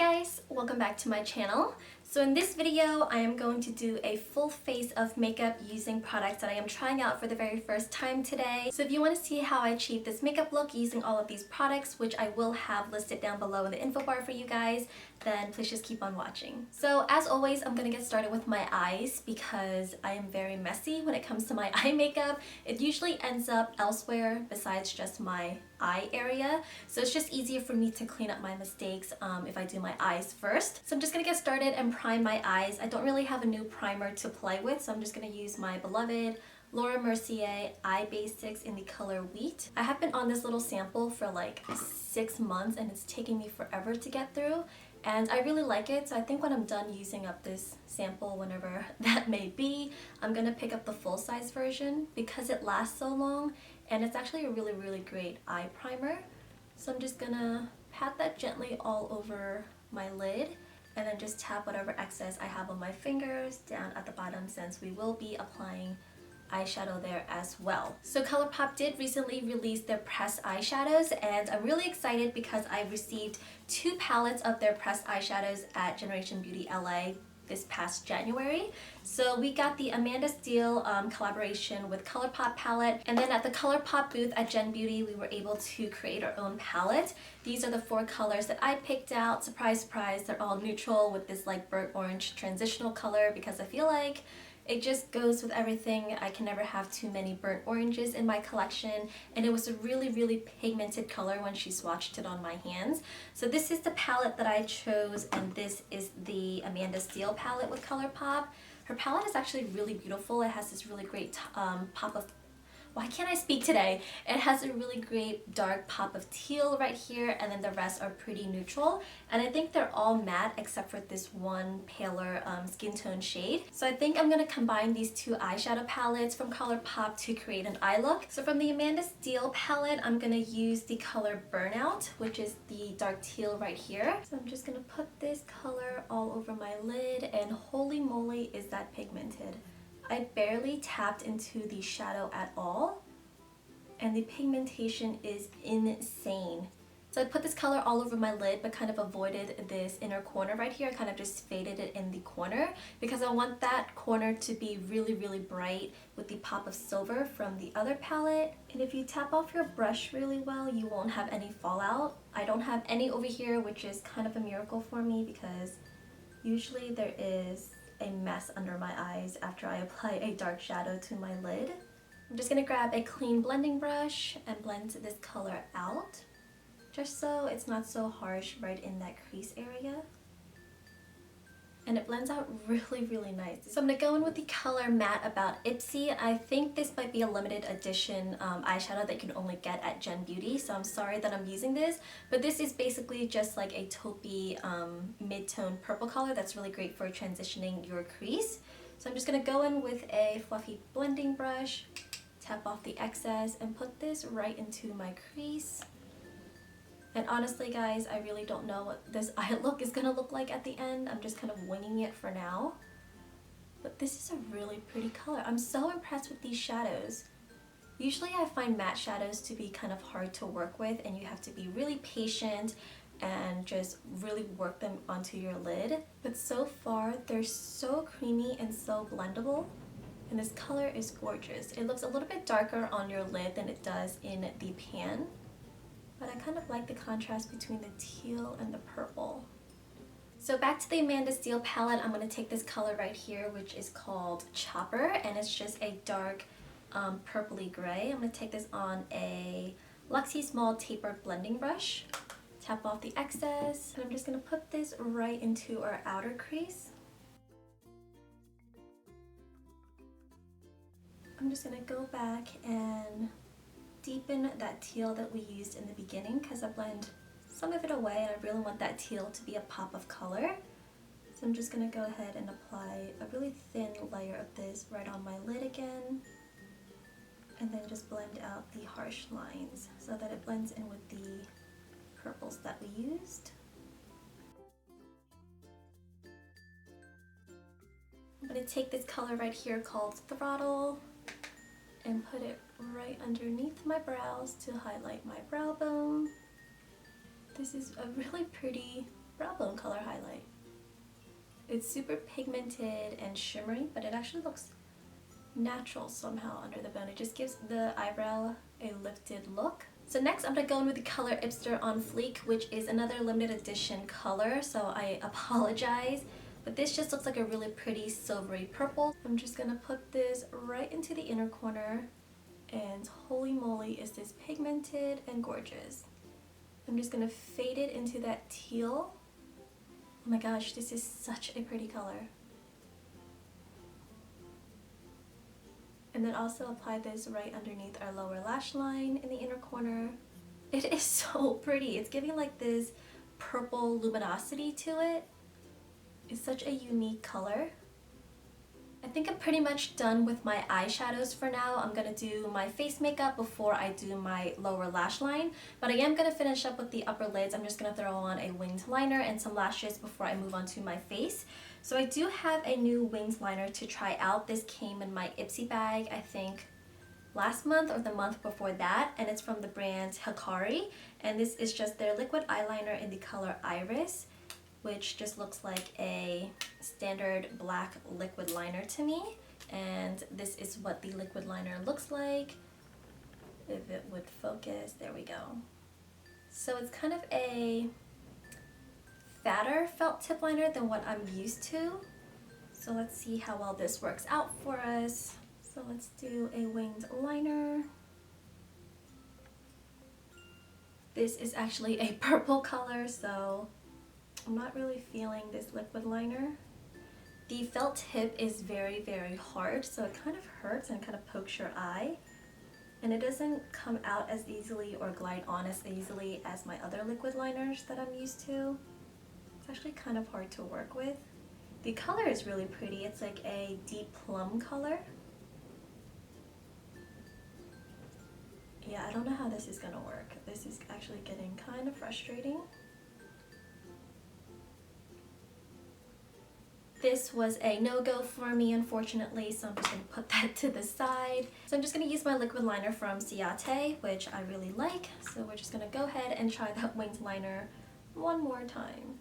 guys, welcome back to my channel. So in this video, I am going to do a full face of makeup using products that I am trying out for the very first time today. So if you want to see how I achieve this makeup look using all of these products, which I will have listed down below in the info bar for you guys, then please just keep on watching. So as always, I'm going to get started with my eyes because I am very messy when it comes to my eye makeup. It usually ends up elsewhere besides just my eye area. So it's just easier for me to clean up my mistakes if I do my eyes first. So I'm just going to get started and prime my eyes. I don't really have a new primer to play with, so I'm just going to use my beloved Laura Mercier Eye Basics in the color Wheat. I have been on this little sample for like 6 months and it's taking me forever to get through. And I really like it, so I think when I'm done using up this sample, whenever that may be, I'm gonna pick up the full-size version because it lasts so long and it's actually a really great eye primer. So I'm just gonna pat that gently all over my lid and then just tap whatever excess I have on my fingers down at the bottom, since we will be applying eyeshadow there as well. So ColourPop did recently release their pressed eyeshadows and I'm really excited because I received 2 palettes of their pressed eyeshadows at Generation Beauty LA this past January. So we got the Amanda Steele collaboration with ColourPop palette, and then at the ColourPop booth at Gen Beauty we were able to create our own palette. These are the 4 colors that I picked out. Surprise, surprise, they're all neutral with this like burnt orange transitional color because I feel like it just goes with everything. I can never have too many burnt oranges in my collection, and it was a really pigmented color when she swatched it on my hands. So this is the palette that I chose, and this is the Amanda Steele palette with ColourPop. Her palette is actually really beautiful. It has this really great pop of, why can't I speak today? It has a really great dark pop of teal right here, and then the rest are pretty neutral. And I think they're all matte except for this one paler skin tone shade. So I think I'm gonna combine these 2 eyeshadow palettes from ColourPop to create an eye look. So from the Amanda Steele palette, I'm gonna use the color Burnout, which is the dark teal right here. So I'm just gonna put this color all over my lid, and holy moly is that pigmented. I barely tapped into the shadow at all, and the pigmentation is insane. So I put this color all over my lid but kind of avoided this inner corner right here. I kind of just faded it in the corner because I want that corner to be really bright with the pop of silver from the other palette. And if you tap off your brush really well, you won't have any fallout. I don't have any over here, which is kind of a miracle for me because usually there is a mess under my eyes after I apply a dark shadow to my lid. I'm just gonna grab a clean blending brush and blend this color out, just so it's not so harsh right in that crease area. And it blends out really nice. So I'm gonna go in with the color Matte About Ipsy. I think this might be a limited edition eyeshadow that you can only get at Gen Beauty, so I'm sorry that I'm using this, but this is basically just like a taupey mid-tone purple color that's really great for transitioning your crease. So I'm just gonna go in with a fluffy blending brush, tap off the excess, and put this right into my crease. And honestly guys, I really don't know what this eye look is gonna look like at the end. I'm just kind of winging it for now. But this is a really pretty color. I'm so impressed with these shadows. Usually I find matte shadows to be kind of hard to work with, and you have to be really patient and just really work them onto your lid. But so far, they're so creamy and so blendable. And this color is gorgeous. It looks a little bit darker on your lid than it does in the pan. But I kind of like the contrast between the teal and the purple. So back to the Amanda Steele palette, I'm going to take this color right here, which is called Chopper, and it's just a dark purpley gray. I'm going to take this on a Luxie Small Tapered Blending Brush, tap off the excess, and I'm just going to put this right into our outer crease. I'm just going to go back and deepen that teal that we used in the beginning because I blend some of it away and I really want that teal to be a pop of color. So I'm just going to go ahead and apply a really thin layer of this right on my lid again, and then just blend out the harsh lines so that it blends in with the purples that we used. I'm going to take this color right here called Throttle and put it right underneath my brows to highlight my brow bone. This is a really pretty brow bone color highlight. It's super pigmented and shimmery, but it actually looks natural somehow under the bone. It just gives the eyebrow a lifted look. So next I'm going to go in with the color Ipster on Fleek, which is another limited edition color, so I apologize. But this just looks like a really pretty silvery purple. I'm just going to put this right into the inner corner, and holy moly is this pigmented and gorgeous. I'm just going to fade it into that teal. Oh my gosh, this is such a pretty color. And then also apply this right underneath our lower lash line in the inner corner. It is so pretty. It's giving like this purple luminosity to it. It's such a unique color. I think I'm pretty much done with my eyeshadows for now. I'm gonna do my face makeup before I do my lower lash line, but I am gonna finish up with the upper lids. I'm just gonna throw on a winged liner and some lashes before I move on to my face. So I do have a new winged liner to try out. This came in my Ipsy bag, I think last month or the month before that, and it's from the brand Hikari, and this is just their liquid eyeliner in the color Iris, which just looks like a standard black liquid liner to me. And this is what the liquid liner looks like. If it would focus, there we go. So it's kind of a fatter felt tip liner than what I'm used to. So let's see how well this works out for us. So let's do a winged liner. This is actually a purple color, so I'm not really feeling this liquid liner. The felt tip is very, very hard, so it kind of hurts and kind of pokes your eye. And it doesn't come out as easily or glide on as easily as my other liquid liners that I'm used to. It's actually kind of hard to work with. The color is really pretty. It's like a deep plum color. Yeah, I don't know how this is gonna work. This is actually getting kind of frustrating. This was a no-go for me, unfortunately, so I'm just going to put that to the side. So I'm just going to use my liquid liner from Ciate, which I really like. So we're just going to go ahead and try that winged liner one more time.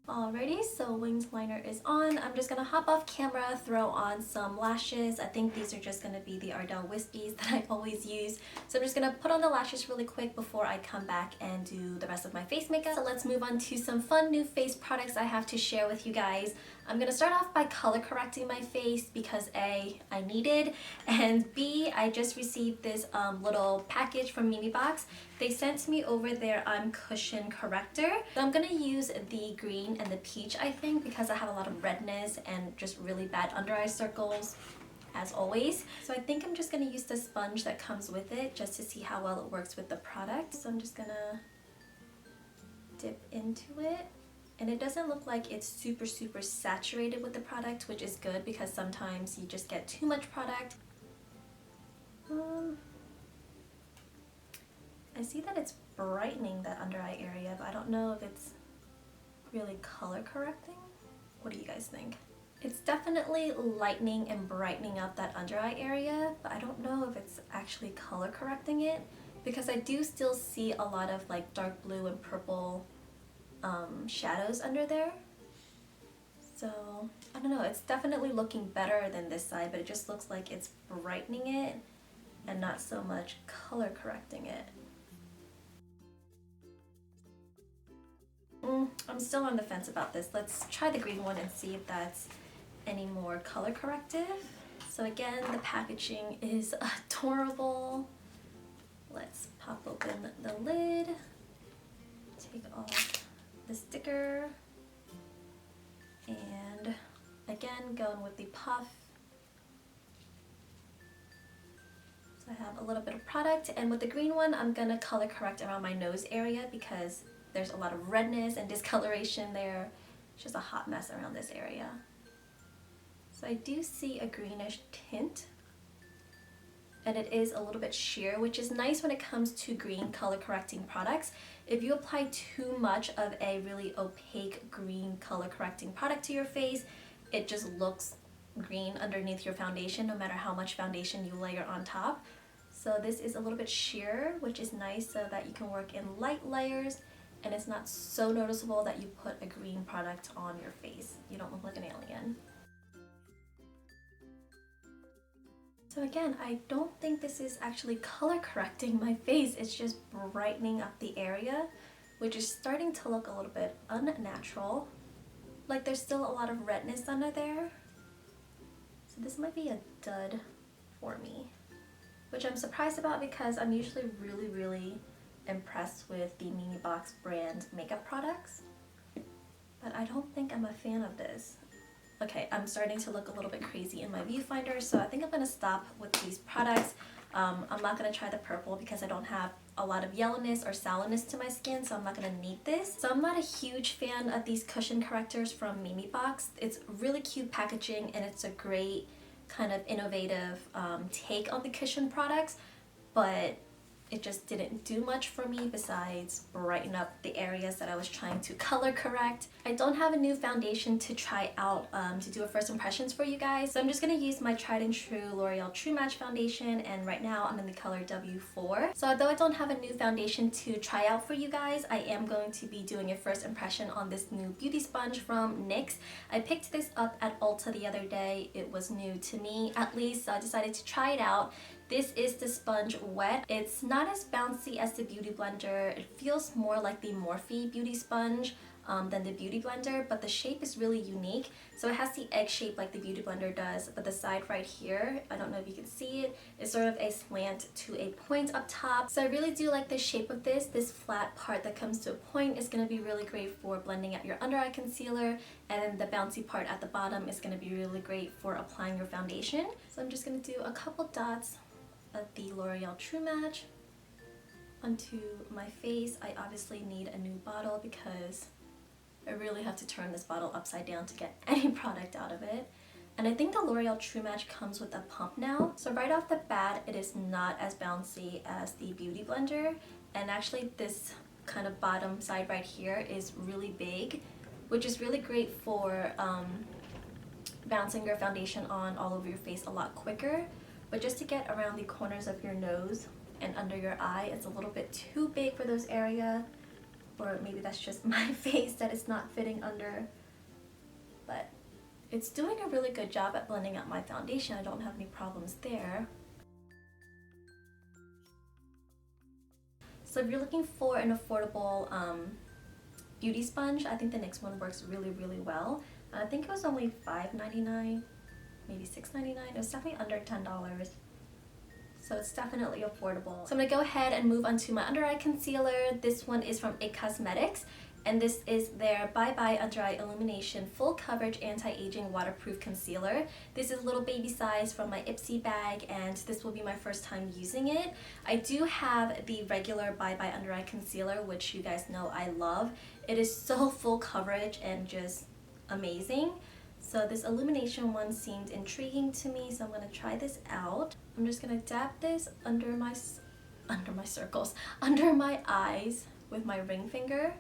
Alrighty, so winged liner is on. I'm just gonna hop off camera, throw on some lashes. I think these are just gonna be the Ardell Wispies that I always use. So I'm just gonna put on the lashes really quick before I come back and do the rest of my face makeup. So let's move on to some fun new face products I have to share with you guys. I'm gonna start off by color correcting my face because A, I need it, and B, I just received this little package from Mimi Box. They sent me over their cushion corrector. So I'm gonna use the green and the peach, I think, because I have a lot of redness and just really bad under eye circles, as always. So I think I'm just gonna use the sponge that comes with it just to see how well it works with the product. So I'm just gonna dip into it. And it doesn't look like it's super saturated with the product, which is good because sometimes you just get too much product. I see that it's brightening that under eye area, but I don't know if it's really color correcting. What do you guys think? It's definitely lightening and brightening up that under eye area, but I don't know if it's actually color correcting it because I do still see a lot of like dark blue and purple shadows under there. So I don't know, it's definitely looking better than this side, but it just looks like it's brightening it and not so much color correcting it. I'm still on the fence about this. Let's try the green one and see if that's any more color corrective. So again, the packaging is adorable. Let's pop open the lid, take off the sticker, and again, going with the puff. So I have a little bit of product, and with the green one, I'm gonna color correct around my nose area because there's a lot of redness and discoloration there. It's just a hot mess around this area. So I do see a greenish tint, and it is a little bit sheer, which is nice when it comes to green color correcting products. If you apply too much of a really opaque green color correcting product to your face, it just looks green underneath your foundation no matter how much foundation you layer on top. So this is a little bit sheer, which is nice so that you can work in light layers and it's not so noticeable that you put a green product on your face. You don't look like an alien. So again, I don't think this is actually color correcting my face. It's just brightening up the area, which is starting to look a little bit unnatural. Like there's still a lot of redness under there. So this might be a dud for me, which I'm surprised about because I'm usually really impressed with the Mimi Box brand makeup products. But I don't think I'm a fan of this. Okay, I'm starting to look a little bit crazy in my viewfinder, so I think I'm going to stop with these products. I'm not going to try the purple because I don't have a lot of yellowness or sallowness to my skin, so I'm not going to need this. So I'm not a huge fan of these cushion correctors from Mimi Box. It's really cute packaging and it's a great kind of innovative take on the cushion products, but it just didn't do much for me besides brighten up the areas that I was trying to color correct. I don't have a new foundation to try out to do a first impressions for you guys, so I'm just going to use my tried and true L'Oreal True Match foundation, and right now I'm in the color W4. So although I don't have a new foundation to try out for you guys, I am going to be doing a first impression on this new beauty sponge from NYX. I picked this up at Ulta the other day. It was new to me, at least, so I decided to try it out. This is the sponge wet. It's not as bouncy as the Beauty Blender. It feels more like the Morphe beauty sponge than the Beauty Blender, but the shape is really unique. So it has the egg shape like the Beauty Blender does, but the side right here, I don't know if you can see it, is sort of a slant to a point up top. So I really do like the shape of this. This flat part that comes to a point is going to be really great for blending out your under eye concealer, and then the bouncy part at the bottom is going to be really great for applying your foundation. So I'm just going to do a couple dots of the L'Oreal True Match onto my face. I obviously need a new bottle because I really have to turn this bottle upside down to get any product out of it. And I think the L'Oreal True Match comes with a pump now. So right off the bat, it is not as bouncy as the Beauty Blender. And actually this kind of bottom side right here is really big, which is really great for bouncing your foundation on all over your face a lot quicker. But just to get around the corners of your nose and under your eye, it's a little bit too big for those areas. Or maybe that's just my face that it's not fitting under. But it's doing a really good job at blending out my foundation. I don't have any problems there. So if you're looking for an affordable beauty sponge, I think the NYX one works really well. I think it was only $5.99. Maybe $6.99. It was definitely under $10. So it's definitely affordable. So I'm gonna go ahead and move on to my under eye concealer. This one is from IT Cosmetics, and this is their Bye Bye Under Eye Illumination Full Coverage Anti-Aging Waterproof Concealer. This is little baby size from my Ipsy bag, and this will be my first time using it. I do have the regular Bye Bye Under Eye Concealer, which you guys know I love. It is so full coverage and just amazing. So this illumination one seemed intriguing to me, so I'm going to try this out. I'm just going to dab this under my circles, under my eyes with my ring finger,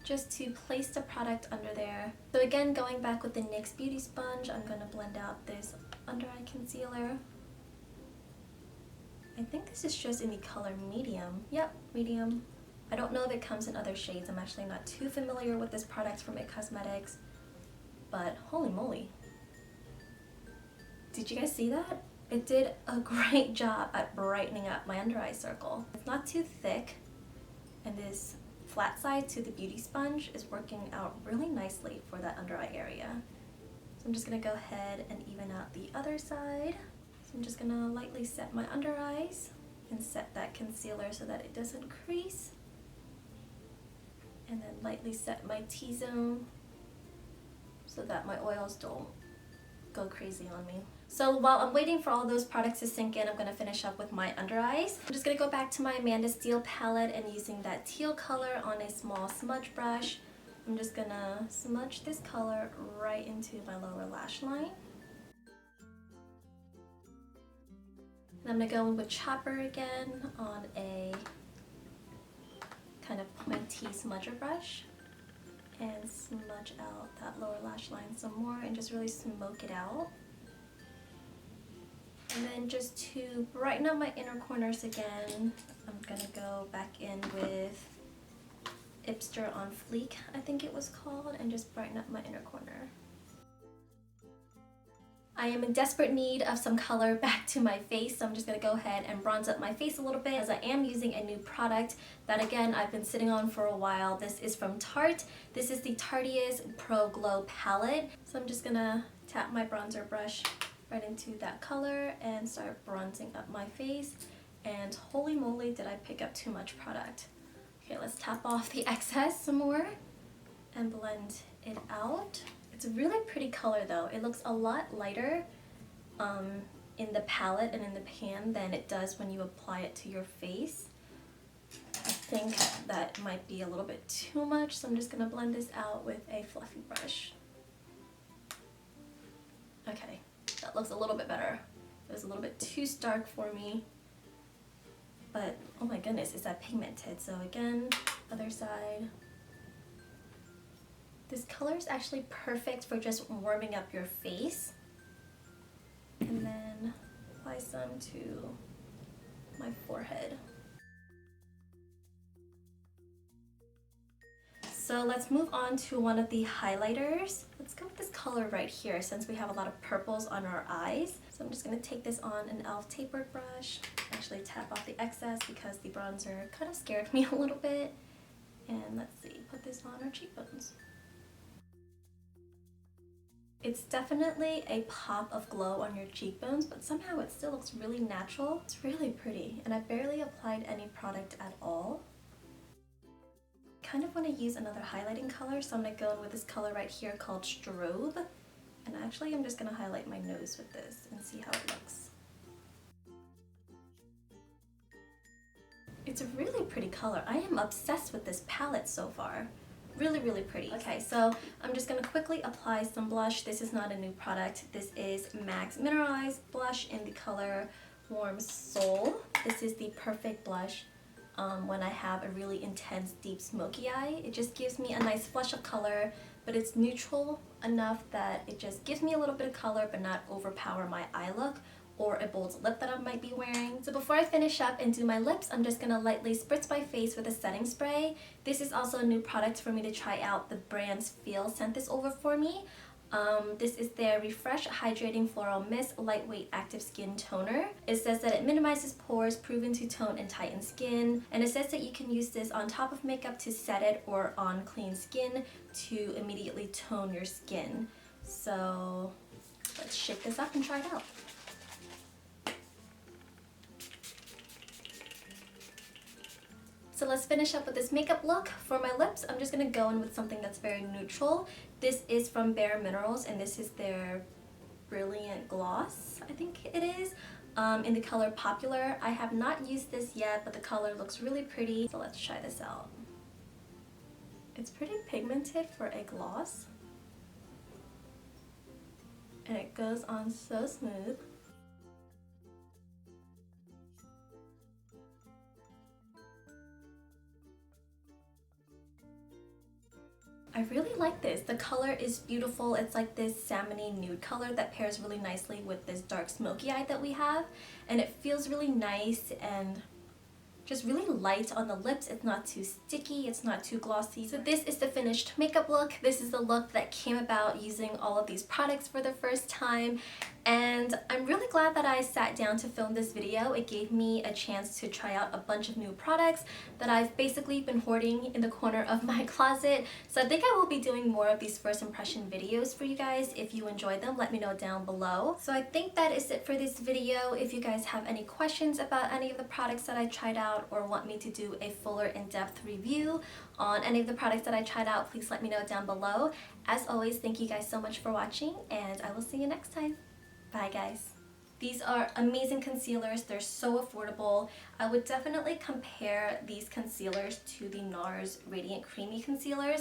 just to place the product under there. So again, going back with the NYX Beauty Sponge, I'm going to blend out this under eye concealer. I think this is just in the color medium. Yep, medium. I don't know if it comes in other shades. I'm actually not too familiar with this product from IT Cosmetics. But holy moly, did you guys see that? It did a great job at brightening up my under eye circle. It's not too thick, and this flat side to the beauty sponge is working out really nicely for that under eye area. So I'm just gonna go ahead and even out the other side. So I'm just gonna lightly set my under eyes and set that concealer so that it doesn't crease. And then lightly set my T-zone so that my oils don't go crazy on me. So while I'm waiting for all those products to sink in, I'm going to finish up with my under eyes. I'm just going to go back to my Amanda Steele palette and using that teal color on a small smudge brush, I'm just going to smudge this color right into my lower lash line. And I'm going to go in with Chopper again on a kind of pointy smudger brush and smudge out that lower lash line some more and just really smoke it out. And then just to brighten up my inner corners again, I'm gonna go back in with Ipster on Fleek, I think it was called, and just brighten up my inner corner. I am in desperate need of some color back to my face, so I'm just going to go ahead and bronze up my face a little bit as I am using a new product that, again, I've been sitting on for a while. This is from Tarte. This is the Tarteist Pro Glow palette. So I'm just going to tap my bronzer brush right into that color and start bronzing up my face. And holy moly, did I pick up too much product. Okay, let's tap off the excess some more and blend it out. It's a really pretty color though. It looks a lot lighter in the palette and in the pan than it does when you apply it to your face. I think that might be a little bit too much, so I'm just going to blend this out with a fluffy brush. Okay, that looks a little bit better. It was a little bit too stark for me, but oh my goodness, is that pigmented? So again, other side. This color is actually perfect for just warming up your face. And then apply some to my forehead. So let's move on to one of the highlighters. Let's go with this color right here since we have a lot of purples on our eyes. So I'm just going to take this on an e.l.f. tapered brush. Actually tap off the excess because the bronzer kind of scared me a little bit. And let's see, put this on our cheekbones. It's definitely a pop of glow on your cheekbones, but somehow it still looks really natural. It's really pretty, and I barely applied any product at all. Kind of want to use another highlighting color, so I'm going to go in with this color right here called Strobe. And actually I'm just going to highlight my nose with this and see how it looks. It's a really pretty color. I am obsessed with this palette so far. Really, really pretty. Okay, so I'm just going to quickly apply some blush. This is not a new product. This is MAC's Mineralized Blush in the color Warm Soul. This is the perfect blush when I have a really intense, deep, smoky eye. It just gives me a nice flush of color, but it's neutral enough that it just gives me a little bit of color but not overpower my eye look or a bold lip that I might be wearing. So before I finish up and do my lips, I'm just gonna lightly spritz my face with a setting spray. This is also a new product for me to try out. The brand's Feel sent this over for me. This is their Refresh Hydrating Floral Mist Lightweight Active Skin Toner. It says that it minimizes pores, proven to tone and tighten skin. And it says that you can use this on top of makeup to set it or on clean skin to immediately tone your skin. So let's shake this up and try it out. So let's finish up with this makeup look. For my lips, I'm just going to go in with something that's very neutral. This is from Bare Minerals, and this is their Brilliant Gloss, I think it is, in the color Popular. I have not used this yet, but the color looks really pretty, so let's try this out. It's pretty pigmented for a gloss, and it goes on so smooth. I really like this. The color is beautiful. It's like this salmony nude color that pairs really nicely with this dark smoky eye that we have. And it feels really nice and just really light on the lips. It's not too sticky, it's not too glossy. So this is the finished makeup look. This is the look that came about using all of these products for the first time. And I'm really glad that I sat down to film this video. It gave me a chance to try out a bunch of new products that I've basically been hoarding in the corner of my closet. So I think I will be doing more of these first impression videos for you guys. If you enjoyed them, let me know down below. So I think that is it for this video. If you guys have any questions about any of the products that I tried out or want me to do a fuller in-depth review on any of the products that I tried out, please let me know down below. As always, thank you guys so much for watching, and I will see you next time. Bye guys. These are amazing concealers. They're so affordable. I would definitely compare these concealers to the NARS Radiant Creamy Concealers.